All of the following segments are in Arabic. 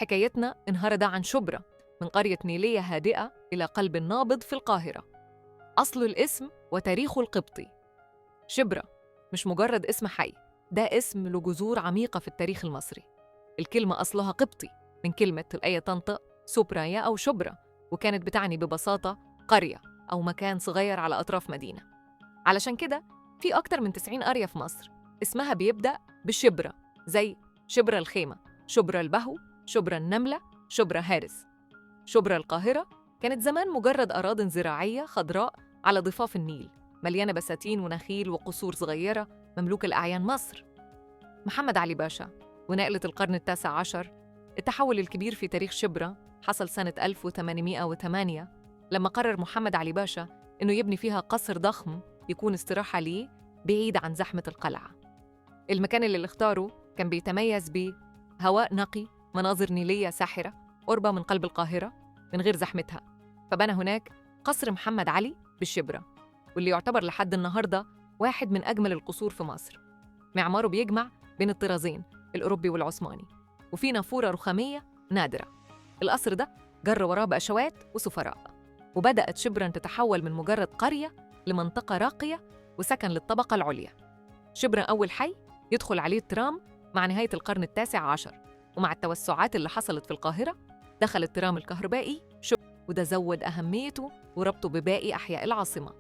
حكايتنا انهرد عن شبرا، من قرية نيلية هادئة إلى قلب نابض في القاهرة. أصل الاسم وتاريخه القبطي. شبرا مش مجرد اسم حي، ده اسم له جذور عميقة في التاريخ المصري. الكلمة أصلها قبطي من كلمة الآية تنطق سوبرايا أو شبرا، وكانت بتعني ببساطة قرية أو مكان صغير على أطراف مدينة. علشان كده في أكتر من 90 قرية في مصر اسمها بيبدأ بشبرا، زي شبرا الخيمة، شبرا البهو، شبرا النملة، شبرا هارس. شبرا القاهرة كانت زمان مجرد أراضٍ زراعية خضراء على ضفاف النيل، مليانة بساتين ونخيل وقصور صغيرة مملوكة لأعيان مصر. محمد علي باشا ونقلة القرن التاسع عشر. التحول الكبير في تاريخ شبرا حصل سنة 1808 لما قرر محمد علي باشا إنه يبني فيها قصر ضخم يكون استراحة ليه بعيد عن زحمة القلعة. المكان اللي اختاره كان بيتميز بهواء نقي، مناظر نيلية ساحرة، قربة من قلب القاهرة من غير زحمتها، فبنى هناك قصر محمد علي بالشبرا، واللي يعتبر لحد النهاردة واحد من أجمل القصور في مصر. معماره بيجمع بين الطرازين الأوروبي والعثماني، وفيه نافورة رخامية نادرة. القصر ده جر وراه بأشوات وسفراء، وبدأت شبرا تتحول من مجرد قرية لمنطقة راقية وسكن للطبقة العليا. شبرا أول حي يدخل عليه الترام مع نهاية القرن التاسع عشر، ومع التوسعات اللي حصلت في القاهرة دخل الترام الكهربائي وده زود أهميته وربطه بباقي أحياء العاصمة.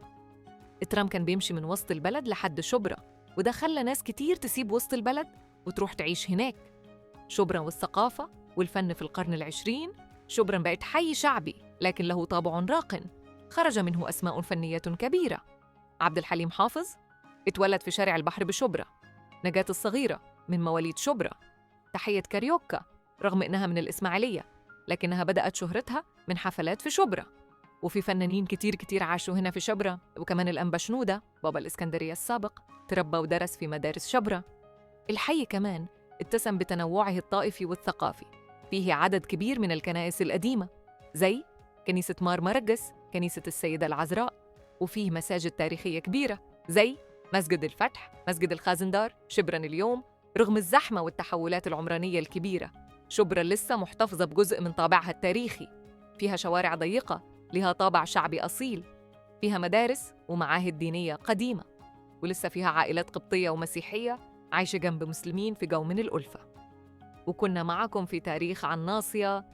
الترام كان بيمشي من وسط البلد لحد شبرا، وده خلى ناس كتير تسيب وسط البلد وتروح تعيش هناك. شبرا والثقافة والفن في القرن العشرين. شبرا بقت حي شعبي لكن له طابع راق، خرج منه أسماء فنية كبيرة. عبد الحليم حافظ اتولد في شارع البحر بشبرا، نجاة الصغيرة من مواليد شبرا، تحية كاريوكا رغم إنها من الإسماعيلية لكنها بدأت شهرتها من حفلات في شبرا. وفي فنانين كتير عاشوا هنا في شبرا، وكمان الأنبا شنودة بابا الإسكندرية السابق تربى ودرس في مدارس شبرا. الحي كمان اتسم بتنوعه الطائفي والثقافي، فيه عدد كبير من الكنائس القديمة زي كنيسة مار مرقس، كنيسة السيدة العذراء، وفيه مساجد تاريخية كبيرة زي مسجد الفتح، مسجد الخازندار، شبرا اليوم. رغم الزحمة والتحولات العمرانية الكبيرة، شبرا لسه محتفظة بجزء من طابعها التاريخي. فيها شوارع ضيقة لها طابع شعبي أصيل، فيها مدارس ومعاهد دينية قديمة، ولسه فيها عائلات قبطية ومسيحية عايشة جنب مسلمين في جو من الألفة. وكنا معكم في تاريخ عن ناصية